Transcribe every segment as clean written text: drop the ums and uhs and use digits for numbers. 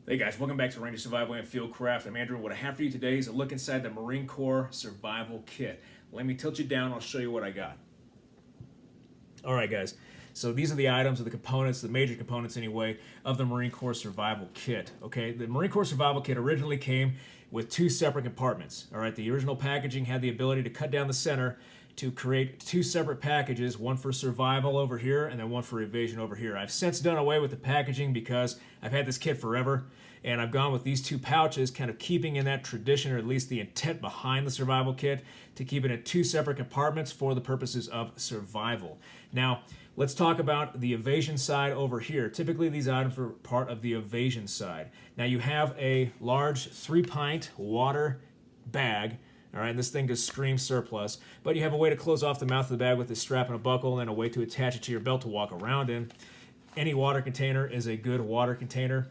Hey guys, welcome back to Ranger Survival and Fieldcraft. I'm Andrew. What I have for you today is a look inside the Marine Corps Survival Kit. Let me tilt you down, I'll show you what I got. Alright guys, so these are the items or the components, the major components anyway, of the Marine Corps Survival Kit. Okay, the Marine Corps Survival Kit originally came with two separate compartments. Alright, the original packaging had the ability to cut down the center to create two separate packages, one for survival over here and then one for evasion over here. I've since done away with the packaging because I've had this kit forever, and I've gone with these two pouches, kind of keeping in that tradition, or at least the intent behind the survival kit, to keep it in two separate compartments for the purposes of survival. Now, let's talk about the evasion side over here. Typically, these items are part of the evasion side. Now, you have a large 3-pint water bag. All right, and this thing just screams surplus, but you have a way to close off the mouth of the bag with a strap and a buckle, and then a way to attach it to your belt to walk around in. Any water container is a good water container.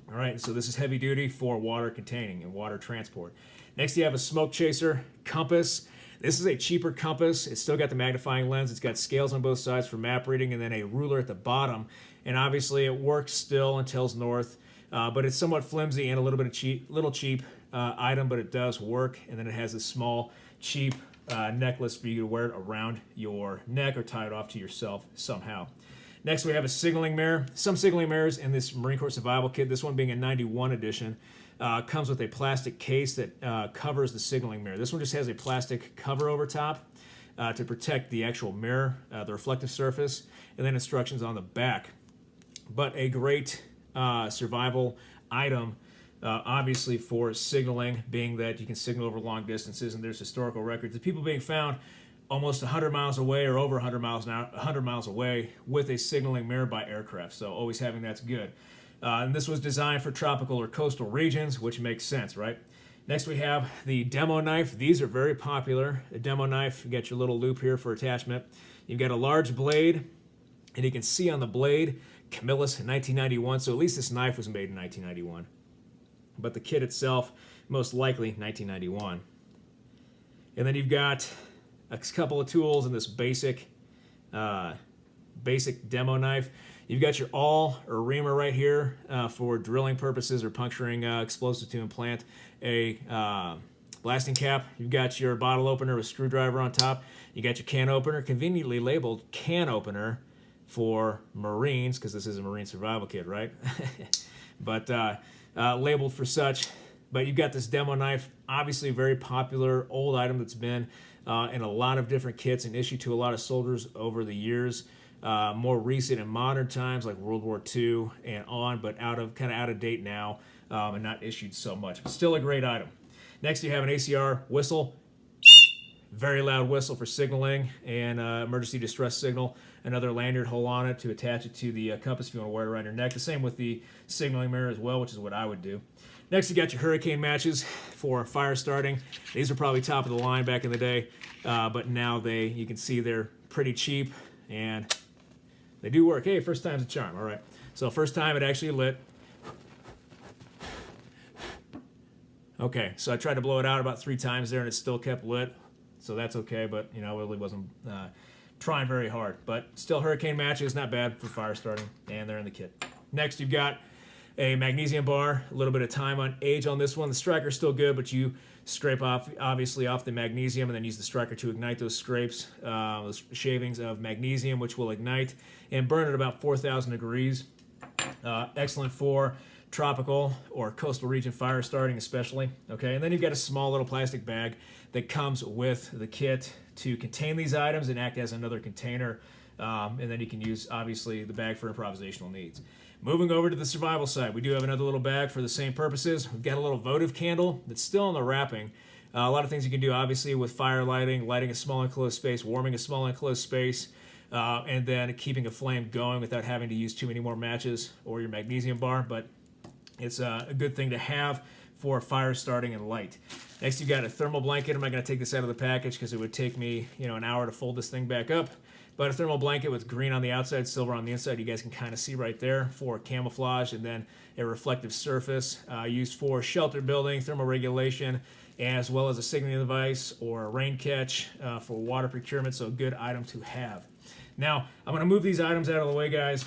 All right, so this is heavy duty for water containing and water transport. Next, you have a smoke chaser compass. This is a cheaper compass. It's still got the magnifying lens. It's got scales on both sides for map reading, and then a ruler at the bottom. And obviously, it works still and tells north, but it's somewhat flimsy and a little bit of cheap item, but it does work. And then it has a small, cheap necklace for you to wear it around your neck or tie it off to yourself somehow. Next, we have a signaling mirror. Some signaling mirrors in this Marine Corps Survival Kit, this one being a 91 edition, comes with a plastic case that covers the signaling mirror. This one just has a plastic cover over top to protect the actual mirror, the reflective surface, and then instructions on the back. But a great survival item, obviously for signaling, being that you can signal over long distances, and there's historical records of people being found almost 100 miles away or over 100 miles away with a signaling mirror by aircraft. So always having that's good. And this was designed for tropical or coastal regions, which makes sense, right? Next, we have the demo knife. These are very popular. The demo knife, you got your little loop here for attachment. You've got a large blade, and you can see on the blade, Camillus 1991. So at least this knife was made in 1991. But the kit itself, most likely 1991. And then you've got a couple of tools in this basic demo knife. You've got your awl or reamer right here for drilling purposes or puncturing explosives to implant a blasting cap. You've got your bottle opener with screwdriver on top. You got your can opener, conveniently labeled can opener for Marines, because this is a Marine survival kit, right? But labeled for such. But you've got this demo knife, obviously a very popular old item that's been in a lot of different kits and issued to a lot of soldiers over the years. More recent in modern times, like World War II and on, but kind of out of date now and not issued so much. But still a great item. Next, you have an ACR whistle. Very loud whistle for signaling and emergency distress signal. Another lanyard hole on it to attach it to the compass if you want to wear it around your neck. The same with the signaling mirror as well, which is what I would do. Next, you got your hurricane matches for fire starting. These are probably top of the line back in the day, but now you can see they're pretty cheap and they do work. Hey, first time's a charm. All right. So first time it actually lit. Okay, so I tried to blow it out about 3 times there and it still kept lit. So that's okay, but I really wasn't trying very hard. But still, hurricane matches, not bad for fire starting, and they're in the kit. Next, you've got a magnesium bar, a little bit of time on age on this one. The striker's still good, but you scrape off, obviously, off the magnesium and then use the striker to ignite those scrapes, those shavings of magnesium, which will ignite and burn at about 4,000 degrees. Excellent for tropical or coastal region fire starting especially. Okay, and then you've got a small little plastic bag that comes with the kit to contain these items and act as another container, and then you can use, obviously, the bag for improvisational needs. Moving over to the survival side, we do have another little bag for the same purposes. We've got a little votive candle that's still in the wrapping. A lot of things you can do, obviously, with fire lighting a small enclosed space, warming a small enclosed space, and then keeping a flame going without having to use too many more matches or your magnesium bar, but it's a good thing to have for fire starting and light. Next, you've got a thermal blanket. I'm not going to take this out of the package because it would take me an hour to fold this thing back up. But a thermal blanket with green on the outside, silver on the inside, you guys can kind of see right there for camouflage, and then a reflective surface used for shelter building, thermal regulation, as well as a signaling device or a rain catch for water procurement, so a good item to have. Now, I'm going to move these items out of the way, guys,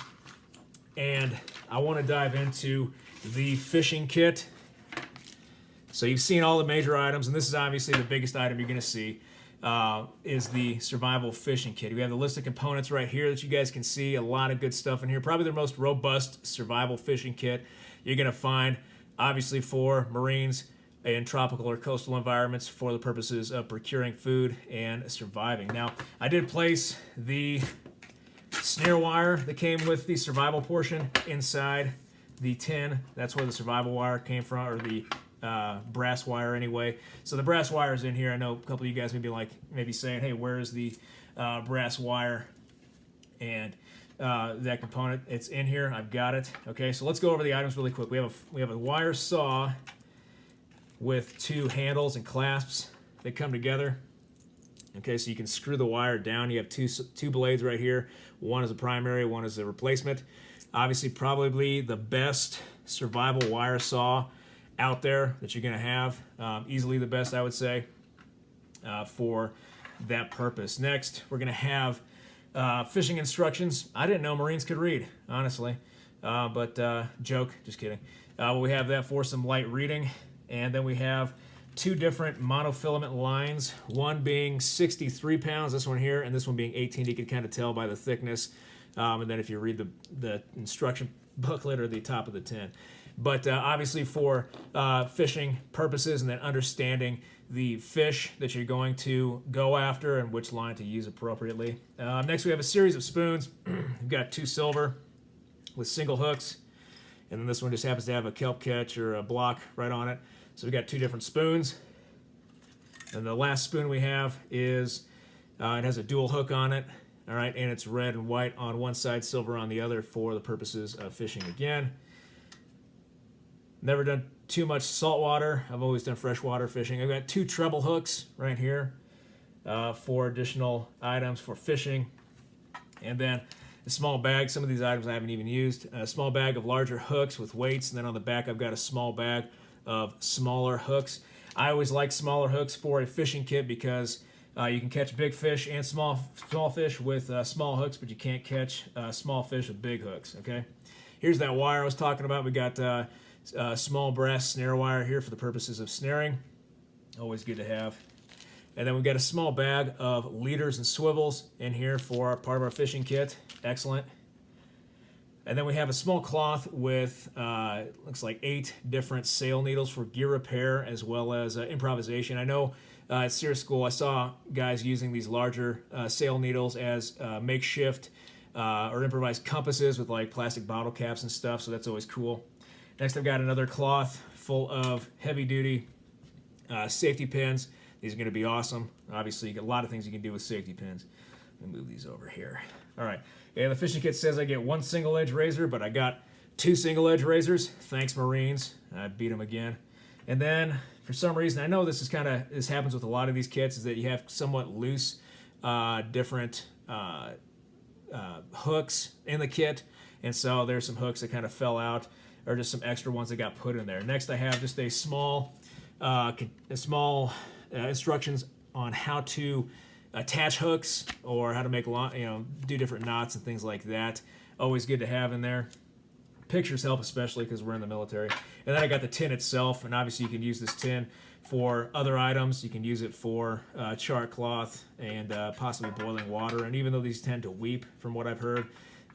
and I want to dive into the fishing kit. So you've seen all the major items, and this is obviously the biggest item you're going to see, is the survival fishing kit. We have the list of components right here that you guys can see. A lot of good stuff in here. Probably the most robust survival fishing kit you're going to find, obviously for Marines in tropical or coastal environments for the purposes of procuring food and surviving. Now, I did place the snare wire that came with the survival portion inside the tin. That's where the survival wire came from, or the brass wire anyway. So the brass wire is in here. I know a couple of you guys may be saying, hey, where is the brass wire? And that component, it's in here. I've got it. Okay, so let's go over the items really quick. We have a wire saw with 2 handles and clasps that come together. Okay, so you can screw the wire down. You have two blades right here. One is a primary, one is a replacement. Obviously, probably the best survival wire saw out there that you're going to have. Easily the best, I would say, for that purpose. Next, we're going to have fishing instructions. I didn't know Marines could read, honestly, but joke, just kidding. We have that for some light reading, and then we have 2 different monofilament lines, one being 63 pounds, this one here, and this one being 18. You can kind of tell by the thickness, and then if you read the instruction booklet or the top of the tin. But obviously for fishing purposes, and then understanding the fish that you're going to go after and which line to use appropriately. Next, we have a series of spoons. We've got 2 silver with single hooks, and then this one just happens to have a kelp catch or a block right on it. So we've got 2 different spoons. And the last spoon we have is, it has a dual hook on it, all right, and it's red and white on one side, silver on the other for the purposes of fishing again. Never done too much saltwater. I've always done freshwater fishing. I've got 2 treble hooks right here for additional items for fishing. And then a small bag. Some of these items I haven't even used. A small bag of larger hooks with weights. And then on the back I've got a small bag of smaller hooks. I always like smaller hooks for a fishing kit because you can catch big fish and small fish with small hooks, but you can't catch small fish with big hooks. Okay. Here's that wire I was talking about. We got small brass snare wire here for the purposes of snaring. Always good to have. And then we've got a small bag of leaders and swivels in here for part of our fishing kit. Excellent. And then we have a small cloth with, looks like 8 different sail needles for gear repair as well as improvisation. I know at Sears School I saw guys using these larger sail needles as makeshift or improvised compasses with like plastic bottle caps and stuff, so that's always cool. Next, I've got another cloth full of heavy-duty safety pins. These are going to be awesome. Obviously, you get a lot of things you can do with safety pins. Let me move these over here. All right. And the fishing kit says I get 1 single-edge razor, but I got 2 single-edge razors. Thanks, Marines. I beat them again. And then, for some reason, I know this happens with a lot of these kits, is that you have somewhat loose, different hooks in the kit. And so there's some hooks that kind of fell out, or just some extra ones that got put in there. Next, I have just a small instructions on how to attach hooks or how to make do different knots and things like that. Always good to have in there. Pictures help, especially because we're in the military. And then I got the tin itself, and obviously you can use this tin for other items. You can use it for chart cloth and possibly boiling water. And even though these tend to weep, from what I've heard,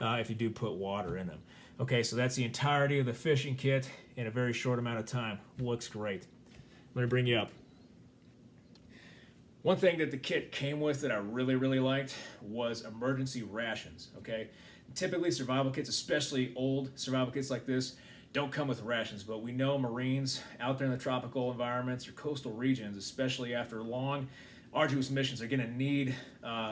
if you do put water in them. Okay, so that's the entirety of the fishing kit in a very short amount of time. Looks great. Let me bring you up. One thing that the kit came with that I really, really liked was emergency rations, okay? Typically, survival kits, especially old survival kits like this, don't come with rations, but we know Marines out there in the tropical environments or coastal regions, especially after long, arduous missions, are going to need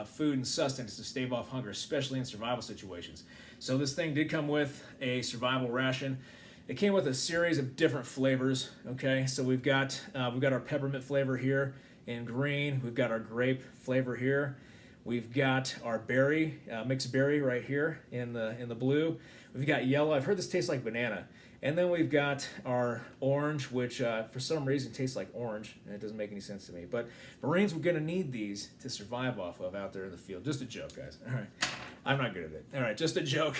food and sustenance to stave off hunger, especially in survival situations. So this thing did come with a survival ration. It came with a series of different flavors. Okay, so we've got our peppermint flavor here in green. We've got our grape flavor here. We've got our berry, mixed berry right here in the blue. We've got yellow. I've heard this tastes like banana. And then we've got our orange, which for some reason tastes like orange, and it doesn't make any sense to me. But Marines were going to need these to survive off of out there in the field. Just a joke, guys. All right. I'm not good at it. All right, just a joke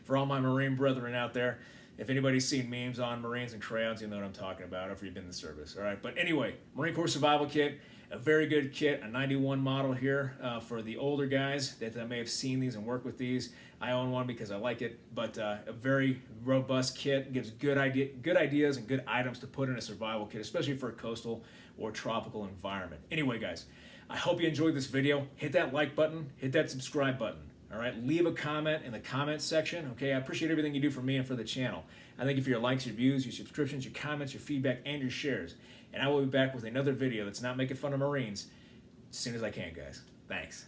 for all my Marine brethren out there. If anybody's seen memes on Marines and Crayons, you know what I'm talking about, or if you've been in the service. All right, but anyway, Marine Corps Survival Kit, a very good kit, a 91 model here for the older guys that may have seen these and work with these. I own one because I like it, but a very robust kit, gives good ideas and good items to put in a survival kit, especially for a coastal or tropical environment. Anyway, guys, I hope you enjoyed this video. Hit that like button, hit that subscribe button. All right, leave a comment in the comments section. Okay, I appreciate everything you do for me and for the channel. I thank you for your likes, your views, your subscriptions, your comments, your feedback, and your shares. And I will be back with another video that's not making fun of Marines as soon as I can, guys. Thanks.